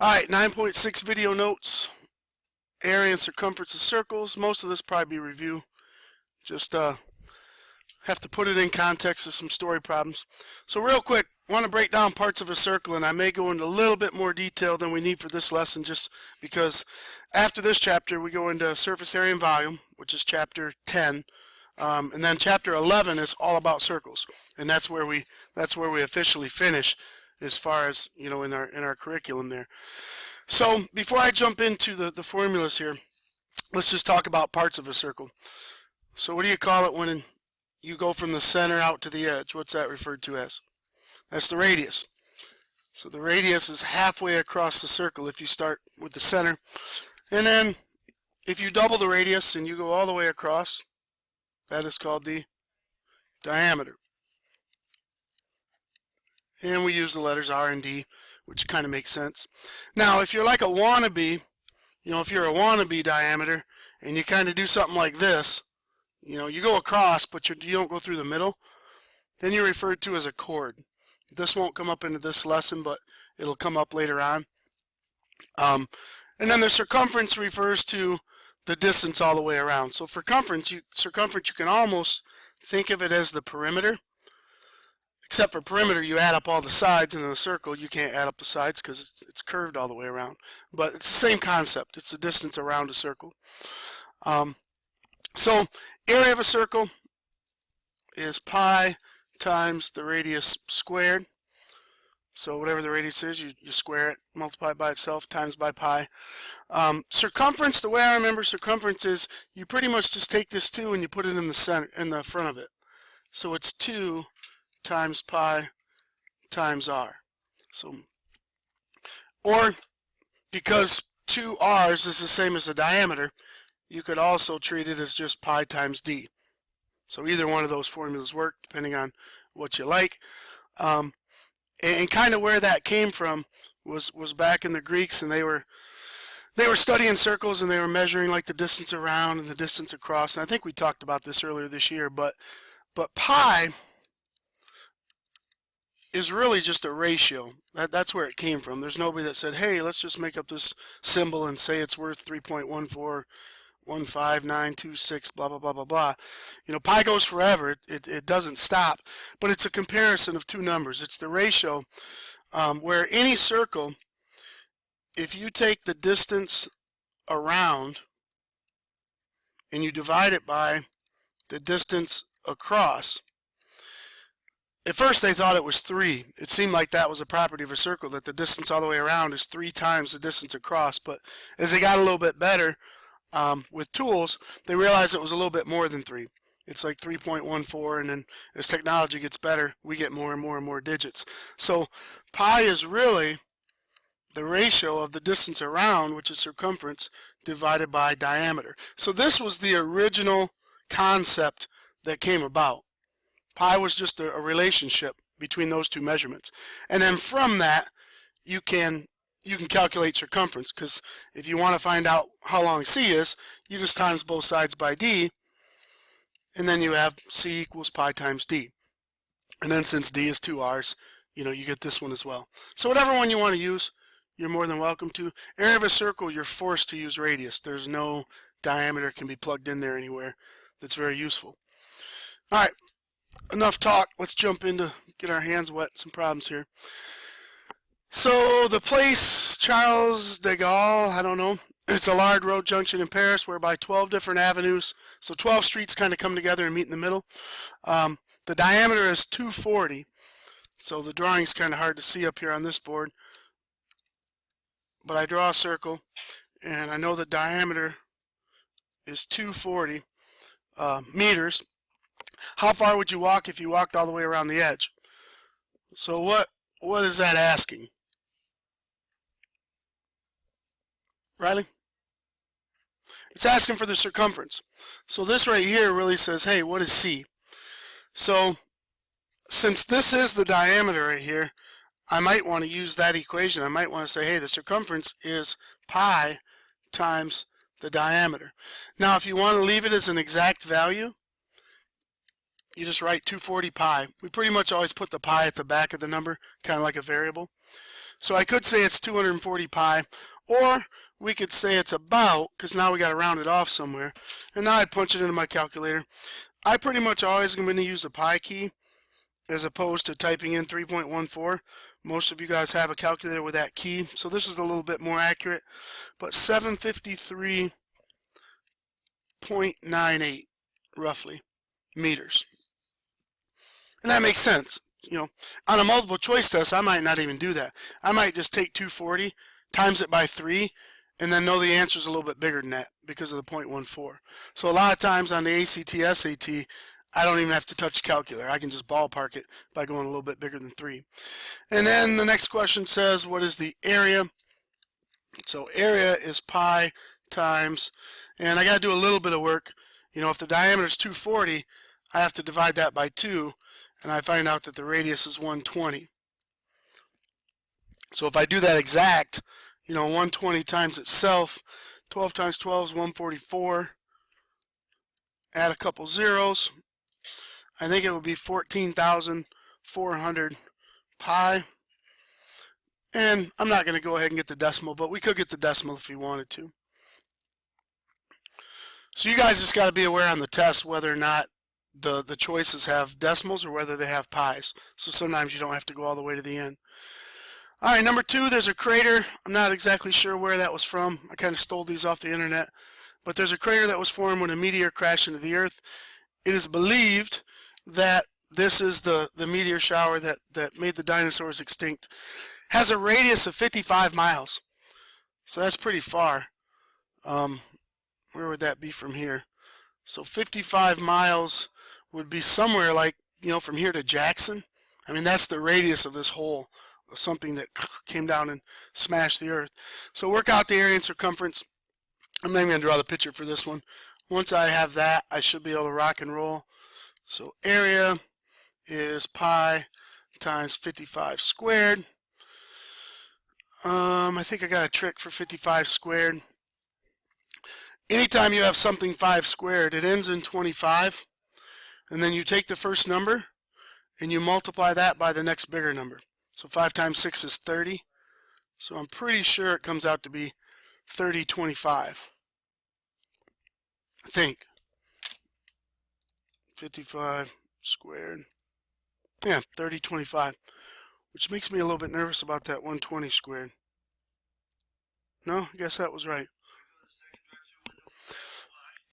Alright, 9.6 video notes. Area and circumference of circles. Most of this probably be review. Just have to put it in context of some story problems. So real quick, I want to break down parts of a circle, and I may go into a little bit more detail than we need for this lesson, just because after this chapter we go into surface area and volume, which is chapter 10, and then chapter 11 is all about circles, and that's where we officially finish as far as, you know, in our curriculum there. So before I jump into the formulas here, let's just talk about parts of a circle. So what do you call it when you go from the center out to the edge? What's that referred to as? That's the radius. So the radius is halfway across the circle if you start with the center. And then if you double the radius and you go all the way across, that is called the diameter. And we use the letters R and D, which kind of makes sense. Now, if you're like a wannabe, you know, if you're a wannabe diameter and you kind of do something like this, you know, you go across, but you don't go through the middle, then you're referred to as a chord. This won't come up into this lesson, but it'll come up later on. And then the circumference refers to the distance all the way around. So for circumference, you can almost think of it as the perimeter. Except for perimeter, you add up all the sides, and in a circle, you can't add up the sides because it's curved all the way around. But it's the same concept. It's the distance around a circle. So area of a circle is pi times the radius squared. So whatever the radius is, you square it, multiply it by itself, times by pi. Circumference, the way I remember circumference is you pretty much just take this 2 and you put it in the center, in the front of it. So it's 2 times pi times r. So, or because 2 r's is the same as the diameter, you could also treat it as just pi times d. So either one of those formulas work, depending on what you like. And kind of where that came from was back in the Greeks, and they were studying circles, and they were measuring like the distance around and the distance across. And I think we talked about this earlier this year, but pi is really just a ratio. That's where it came from. There's nobody that said, hey, let's just make up this symbol and say it's worth 3.1415926, blah, blah, blah, blah, blah. You know, pi goes forever. It doesn't stop. But it's a comparison of two numbers. It's the ratio where any circle, if you take the distance around and you divide it by the distance across, at first they thought it was 3. It seemed like that was a property of a circle, that the distance all the way around is 3 times the distance across. But as they got a little bit better with tools, they realized it was a little bit more than 3. It's like 3.14, and then as technology gets better, we get more and more and more digits. So pi is really the ratio of the distance around, which is circumference, divided by diameter. So this was the original concept that came about. Pi was just a relationship between those two measurements. And then from that, you can calculate circumference, because if you want to find out how long C is, you just times both sides by D, and then you have C equals pi times D. And then since D is 2 r's, you know, you get this one as well. So whatever one you want to use, you're more than welcome to. Area of a circle, you're forced to use radius. There's no diameter can be plugged in there anywhere. That's very useful. All right. Enough talk. Let's jump into get our hands wet. Some problems here. So the place, Charles de Gaulle, I don't know. It's a large road junction in Paris whereby 12 different avenues, so 12 streets kind of come together and meet in the middle. The diameter is 240. So the drawing's kind of hard to see up here on this board. But I draw a circle, and I know the diameter is 240 meters. How far would you walk if you walked all the way around the edge? So what is that asking? Riley? It's asking for the circumference. So this right here really says, hey, what is C? So since this is the diameter right here, I might want to use that equation. I might want to say, hey, the circumference is pi times the diameter. Now, if you want to leave it as an exact value, you just write 240 pi. We pretty much always put the pi at the back of the number, kind of like a variable. So I could say it's 240 pi, or we could say it's about, because now we got to round it off somewhere. And now I'd punch it into my calculator. I pretty much always am going to use the pi key as opposed to typing in 3.14. Most of you guys have a calculator with that key, so this is a little bit more accurate. But 753.98 roughly meters. And that makes sense. You know, on a multiple choice test, I might not even do that. I might just take 240, times it by 3, and then know the answer is a little bit bigger than that because of the 0.14. So a lot of times on the ACT, SAT, I don't even have to touch the calculator. I can just ballpark it by going a little bit bigger than 3. And then the next question says, what is the area? So area is pi times, and I got to do a little bit of work. You know, if the diameter is 240, I have to divide that by 2, and I find out that the radius is 120. So if I do that exact, you know, 120 times itself, 12 times 12 is 144. Add a couple zeros. I think it would be 14,400 pi. And I'm not going to go ahead and get the decimal, but we could get the decimal if we wanted to. So you guys just got to be aware on the test whether or not the choices have decimals or whether they have pi's. So sometimes you don't have to go all the way to the end. All right, number 2, there's a crater. I'm not exactly sure where that was from. I kind of stole these off the internet. But there's a crater that was formed when a meteor crashed into the Earth. It is believed that this is the meteor shower that made the dinosaurs extinct. Has a radius of 55 miles. So that's pretty far. Where would that be from here? So 55 miles would be somewhere like, you know, from here to Jackson. I mean, that's the radius of this hole, something that came down and smashed the Earth. So work out the area and circumference. I'm not even going to draw the picture for this one. Once I have that, I should be able to rock and roll. So area is pi times 55 squared. I think I got a trick for 55 squared. Anytime you have something 5 squared, it ends in 25. And then you take the first number and you multiply that by the next bigger number. So 5 times 6 is 30. So I'm pretty sure it comes out to be 3025. I think. 55 squared. Yeah, 3025. Which makes me a little bit nervous about that 120 squared. No, I guess that was right.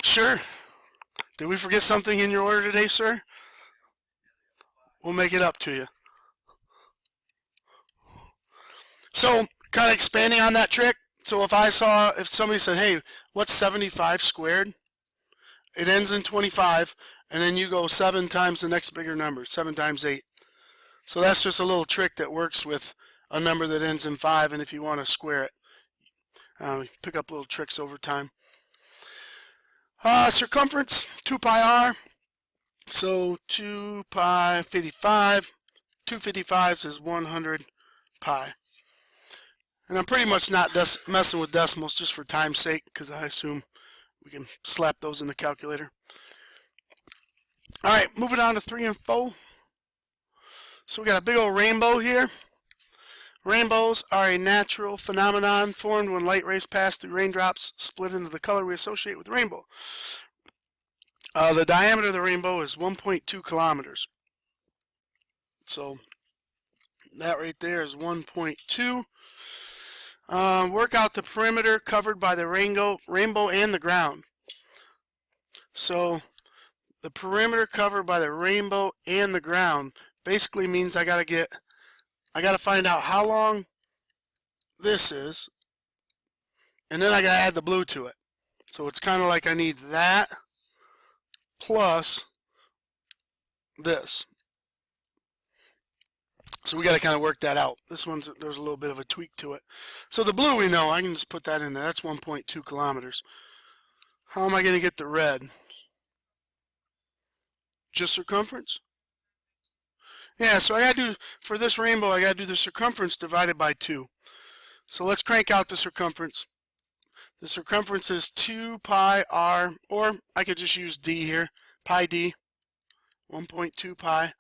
Sure. Did we forget something in your order today, sir? We'll make it up to you. So, kind of expanding on that trick. So if somebody said, hey, what's 75 squared? It ends in 25, and then you go 7 times the next bigger number, 7 times 8. So that's just a little trick that works with a number that ends in 5, and if you want to square it. Pick up little tricks over time. Circumference, 2 pi r. So 2 pi 55. 255 is 100 pi. And I'm pretty much not messing with decimals just for time's sake, because I assume we can slap those in the calculator. All right, moving on to 3 and 4. So we got a big old rainbow here. Rainbows are a natural phenomenon formed when light rays pass through raindrops, split into the color we associate with the rainbow. The diameter of the rainbow is 1.2 kilometers. So that right there is 1.2. Work out the perimeter covered by the rainbow and the ground. So the perimeter covered by the rainbow and the ground basically means I got to find out how long this is, and then I got to add the blue to it. So it's kind of like I need that plus this. So we got to kind of work that out. This one's, there's a little bit of a tweak to it. So the blue we know, I can just put that in there. That's 1.2 kilometers. How am I going to get the red? Just circumference? Yeah, so I got to do, for this rainbow, I got to do the circumference divided by 2. So let's crank out the circumference. The circumference is 2 pi r, or I could just use d here, pi d, 1.2 pi.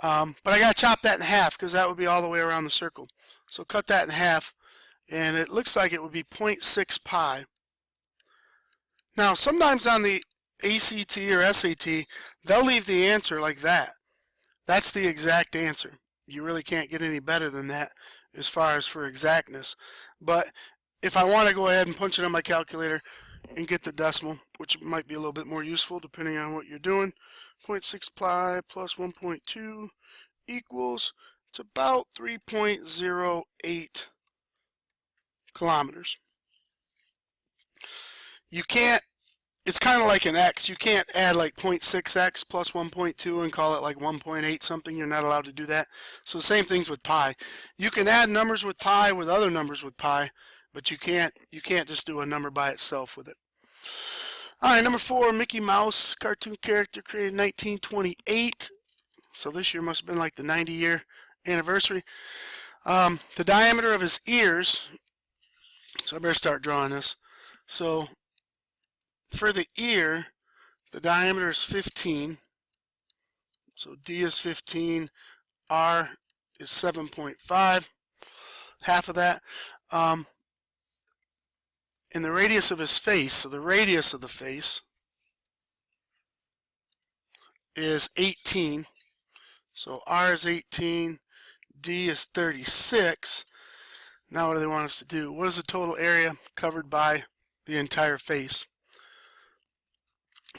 But I got to chop that in half because that would be all the way around the circle. So cut that in half, and it looks like it would be 0.6 pi. Now, sometimes on the ACT or SAT, they'll leave the answer like that. That's the exact answer. You really can't get any better than that as far as for exactness. But if I want to go ahead and punch it on my calculator and get the decimal, which might be a little bit more useful depending on what you're doing, 0.6 pi plus 1.2 equals, it's about 3.08 kilometers. You can't, it's kind of like an x. You can't add like 0.6x plus 1.2 and call it like 1.8 something. You're not allowed to do that. So the same things with pi. You can add numbers with pi with other numbers with pi, but you can't just do a number by itself with it. All right, number 4, Mickey Mouse, cartoon character created in 1928. So this year must have been like the 90-year anniversary. The diameter of his ears, so I better start drawing this. So for the ear, the diameter is 15. So D is 15, R is 7.5, half of that. And the radius of his face, so the radius of the face is 18. So R is 18, D is 36. Now what do they want us to do? What is the total area covered by the entire face?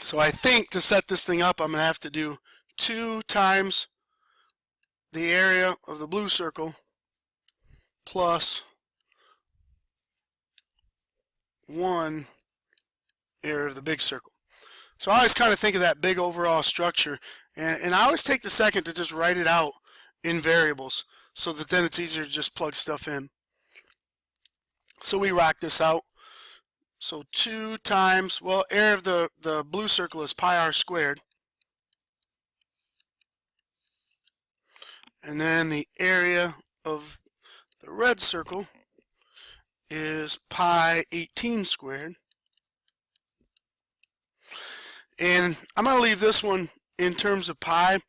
So I think to set this thing up, I'm going to have to do 2 times the area of the blue circle plus 1 area of the big circle. So I always kind of think of that big overall structure, and I always take the second to just write it out in variables so that then it's easier to just plug stuff in. So we rock this out. So 2 times, well, area of the blue circle is pi r squared. And then the area of the red circle is pi 18 squared. And I'm going to leave this one in terms of pi.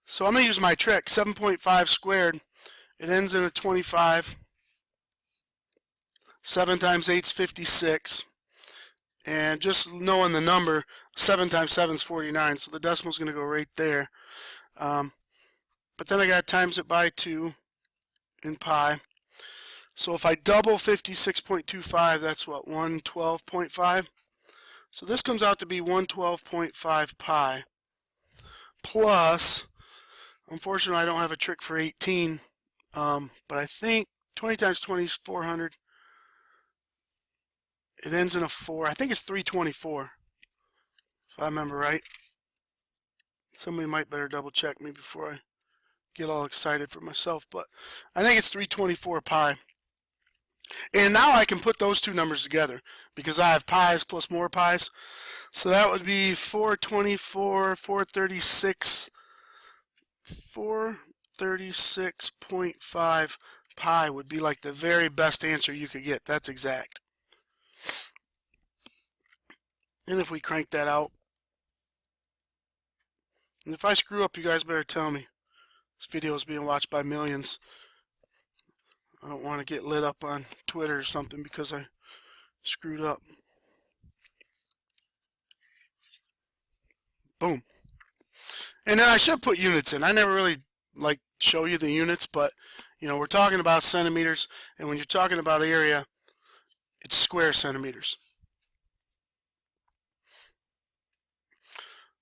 So I'm going to use my trick, 7.5 squared. It ends in a 25. 7 times 8 is 56. And just knowing the number, 7 times 7 is 49, so the decimal is going to go right there. But then I got to times it by 2 in pi. So if I double 56.25, that's what, 112.5? So this comes out to be 112.5 pi. Plus, unfortunately I don't have a trick for 18, but I think 20 times 20 is 400. It ends in a 4. I think it's 324, if I remember right. Somebody might better double check me before I get all excited for myself, but I think it's 324 pi. And now I can put those two numbers together because I have pi's plus more pi's. So that would be 424, 436, 436.5 pi would be like the very best answer you could get. That's exact. And if we crank that out, and if I screw up, you guys better tell me. This video is being watched by millions. I don't want to get lit up on Twitter or something because I screwed up. Boom. And then I should put units in. I never really like show you the units, but you know, we're talking about centimeters, and when you're talking about area, it's square centimeters.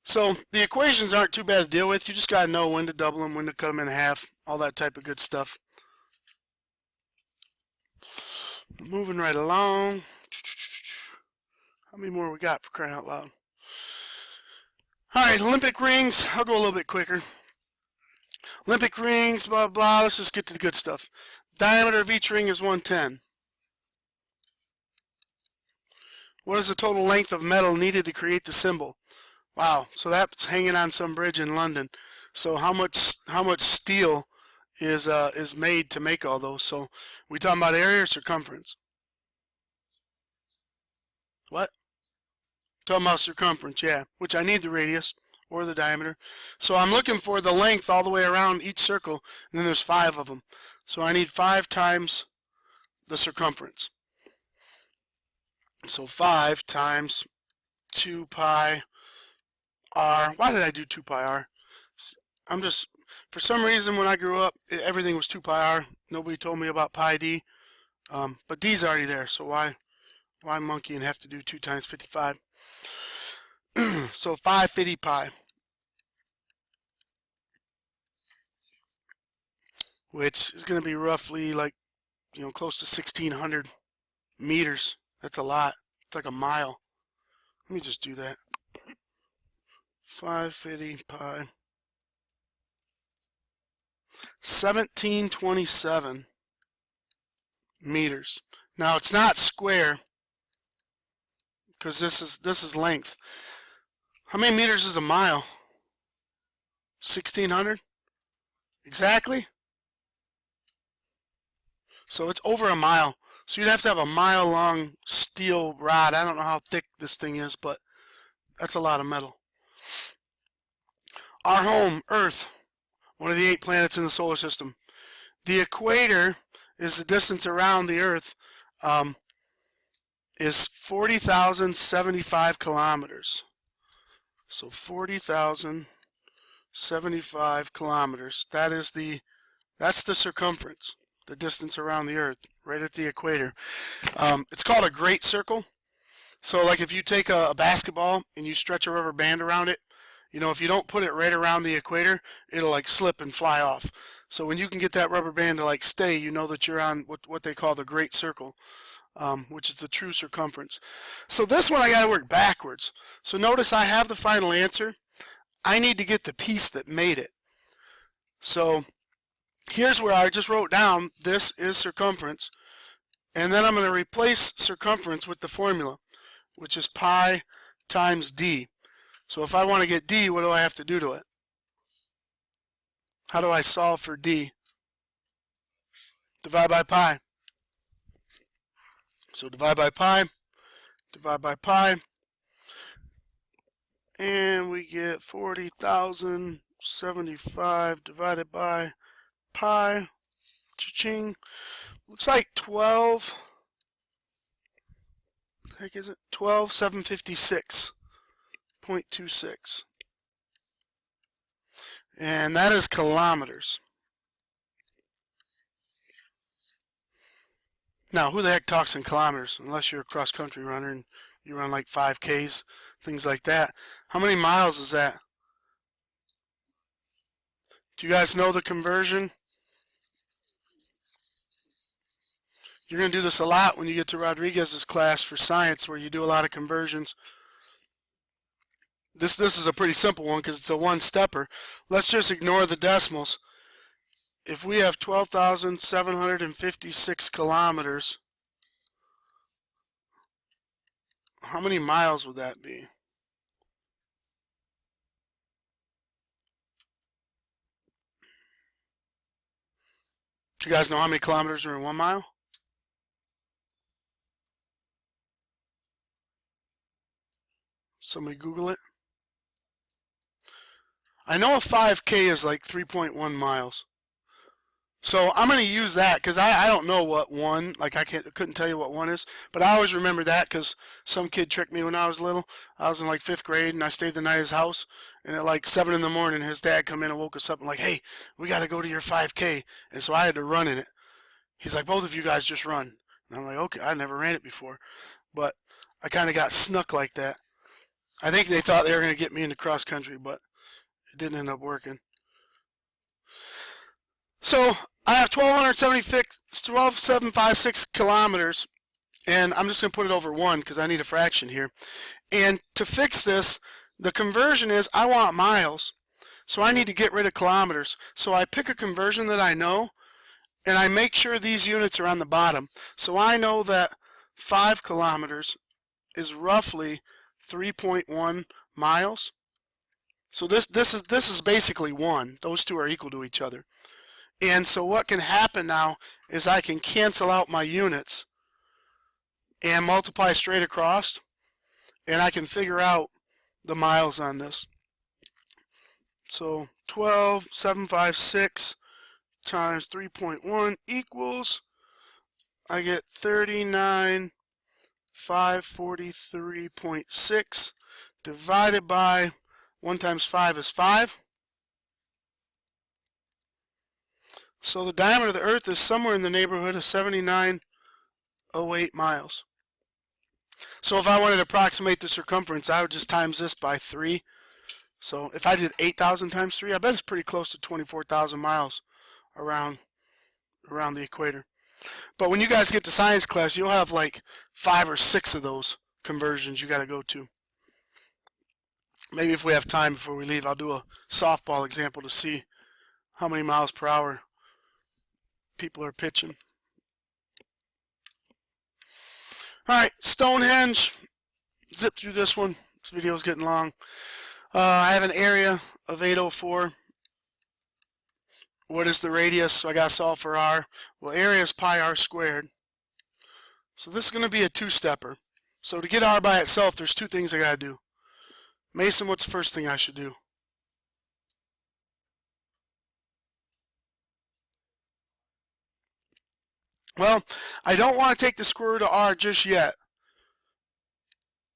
So the equations aren't too bad to deal with. You just got to know when to double them, when to cut them in half, all that type of good stuff. Moving right along. How many more we got, for crying out loud? All right, Olympic rings. I'll go a little bit quicker. Olympic rings, blah, blah. Let's just get to the good stuff. Diameter of each ring is 110. What is the total length of metal needed to create the symbol? Wow, so that's hanging on some bridge in London. So how much steel is made to make all those? So we talking about area or circumference? What? Talking about circumference, yeah, which I need the radius or the diameter. So I'm looking for the length all the way around each circle, and then there's 5 of them. So I need 5 times the circumference. So 5 times 2 pi r. Why did I do 2 pi r? I'm just, for some reason when I grew up, everything was 2 pi r. Nobody told me about pi d. But d's already there, so why monkey and have to do 2 times 55? So 550 pi, which is going to be roughly like, close to 1,600 meters. That's a lot. It's like a mile. Let me just do that. 550 pi. 1727 meters. Now it's not square because this is length. How many meters is a mile? 1,600? Exactly? So it's over a mile. So you'd have to have a mile-long steel rod. I don't know how thick this thing is, but that's a lot of metal. Our home, Earth, one of the 8 planets in the solar system. The equator is the distance around the Earth, is 40,075 kilometers. So 40,075 kilometers. That's the circumference, the distance around the Earth, right at the equator. It's called a great circle. So like if you take a basketball and you stretch a rubber band around it, if you don't put it right around the equator, it'll like slip and fly off. So when you can get that rubber band to like stay, you know that you're on what they call the great circle, which is the true circumference. So this one I got to work backwards. So notice I have the final answer. I need to get the piece that made it. So here's where I just wrote down this is circumference, and then I'm going to replace circumference with the formula, which is pi times d. So if I want to get d, what do I have to do to it? How do I solve for d? Divide by pi. So divide by pi, and we get 40,075 divided by pi. Cha-ching. Looks like 12. What the heck is it? 12,756.26. And that is kilometers. Now, who the heck talks in kilometers? Unless you're a cross-country runner and you run like 5Ks, things like that. How many miles is that? Do you guys know the conversion? You're going to do this a lot when you get to Rodriguez's class for science, where you do a lot of conversions. This is a pretty simple one because it's a one-stepper. Let's just ignore the decimals. If we have 12,756 kilometers, how many miles would that be? Do you guys know how many kilometers are in 1 mile? Somebody Google it. I know a 5K is like 3.1 miles. So I'm going to use that because I don't know what one, like I couldn't tell you what one is, but I always remember that because some kid tricked me when I was little. I was in like 5th grade and I stayed the night at his house, and at like 7 in the morning his dad come in and woke us up and like, hey, we got to go to your 5K. And so I had to run in it. He's like, both of you guys just run. And I'm like, okay, I never ran it before, but I kind of got snuck like that. I think they thought they were going to get me into cross country, but it didn't end up working. So I have 12,756 kilometers, and I'm just going to put it over 1 because I need a fraction here. And to fix this, the conversion is I want miles, so I need to get rid of kilometers. So I pick a conversion that I know, and I make sure these units are on the bottom. So I know that 5 kilometers is roughly 3.1 miles. So this is basically 1. Those two are equal to each other. And so what can happen now is I can cancel out my units and multiply straight across, and I can figure out the miles on this. So 12,756 times 3.1 equals, I get 39,543.6 divided by 1 times 5 is 5. So the diameter of the Earth is somewhere in the neighborhood of 7908 miles. So if I wanted to approximate the circumference, I would just times this by 3. So if I did 8,000 times 3, I bet it's pretty close to 24,000 miles around the equator. But when you guys get to science class, you'll have like 5 or 6 of those conversions you got to go to. Maybe if we have time before we leave, I'll do a softball example to see how many miles per hour people are pitching. Alright, Stonehenge. Zip through this one. This video is getting long. I have an area of 804. What is the radius? So I got to solve for r. Well, area is pi r squared. So this is going to be a two-stepper. So to get r by itself, there's 2 things I got to do. Mason, what's the first thing I should do? Well, I don't want to take the square root of r just yet.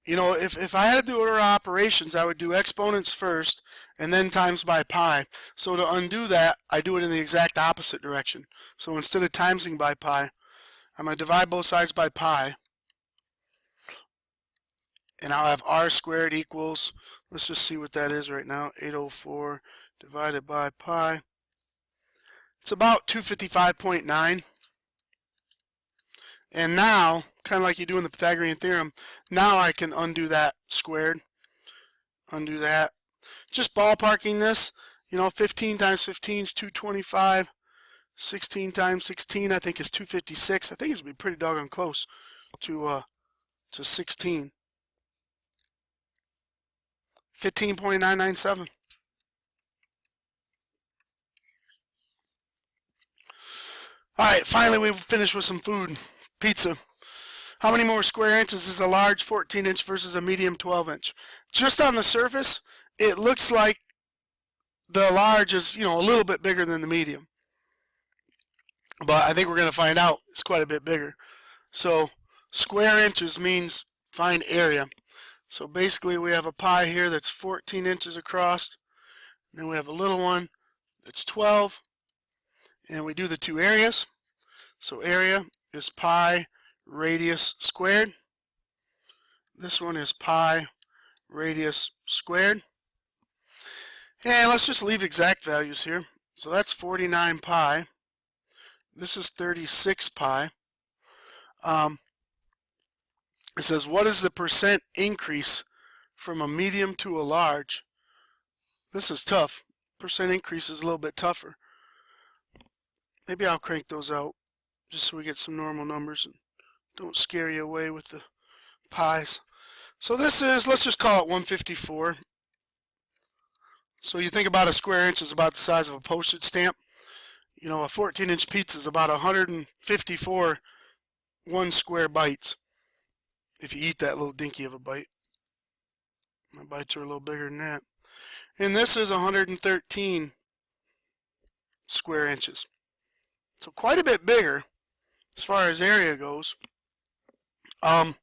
You know, if I had to do order operations, I would do exponents first and then times by pi. So to undo that, I do it in the exact opposite direction. So instead of timesing by pi, I'm going to divide both sides by pi. And I'll have r squared equals, let's just see what that is right now, 804 divided by pi. It's about 255.9. And now, kind of like you do in the Pythagorean theorem, now I can undo that squared. Undo that. Just ballparking this, you know, 15 times 15 is 225. 16 times 16 I think is 256. I think it's going to be pretty doggone close to 16. 15.997. Alright, finally we've finished with some food. Pizza. How many more square inches is a large 14-inch versus a medium 12-inch? Just on the surface, it looks like the large is, you know, a little bit bigger than the medium. But I think we're going to find out it's quite a bit bigger. So square inches means find area. So basically we have a pie here that's 14 inches across. And then we have a little one that's 12. And we do the 2 areas. So area is pi radius squared. This one is pi radius squared. And let's just leave exact values here. So that's 49 pi. This is 36 pi. It says, what is the percent increase from a medium to a large? This is tough. Percent increase is a little bit tougher. Maybe I'll crank those out just so we get some normal numbers and don't scare you away with the pies. So this is, let's just call it 154. So you think about a square inch is about the size of a postage stamp. You know, a 14-inch pizza is about 154 1 square bites. If you eat that little dinky of a bite. My bites are a little bigger than that. And this is 113 square inches. So quite a bit bigger as far as area goes. How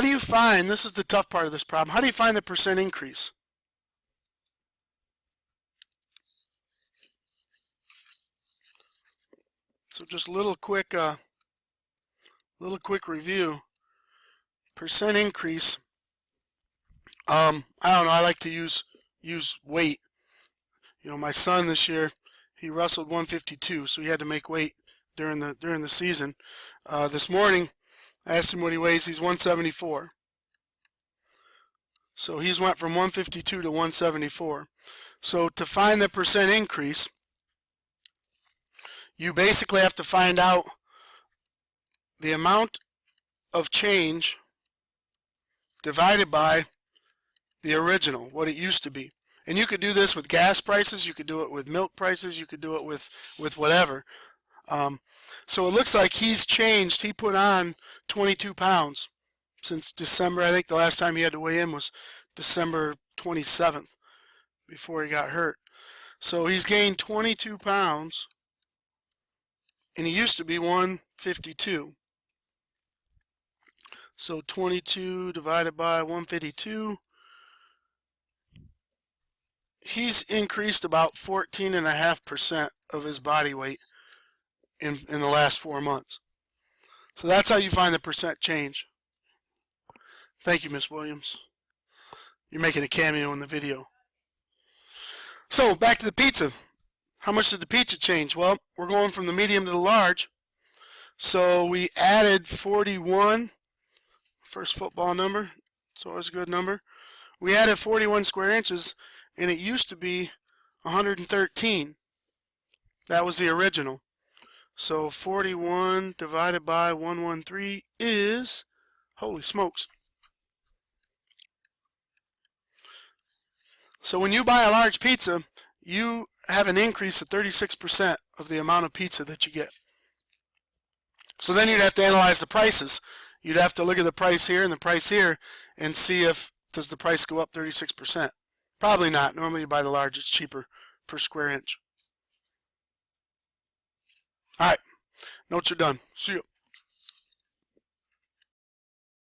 do you find, this is the tough part of this problem, how do you find the percent increase? So just a little quick review. Percent increase. I don't know, I like to use weight. You know, my son this year, he wrestled 152, so he had to make weight during the season. This morning, I asked him what he weighs. He's 174. So he's went from 152 to 174. So to find the percent increase, you basically have to find out the amount of change divided by the original, what it used to be. And you could do this with gas prices, you could do it with milk prices, you could do it with whatever. So it looks like he's changed. He put on 22 pounds since December. I think the last time he had to weigh in was December 27th before he got hurt. So he's gained 22 pounds and he used to be 152. So 22 divided by 152. He's increased about 14.5% of his body weight in the last 4 months. So that's how you find the percent change. Thank you, Miss Williams. You're making a cameo in the video. So back to the pizza. How much did the pizza change? Well, we're going from the medium to the large. So we added 41, first football number. It's always a good number. We added 41 square inches, and it used to be 113. That was the original. So 41 divided by 113 is, holy smokes. So when you buy a large pizza, you have an increase of 36% of the amount of pizza that you get. So then you'd have to analyze the prices. You'd have to look at the price here and the price here and see if does the price go up 36%. Probably not. Normally you buy the large, it's cheaper per square inch. All right, notes are done. See you.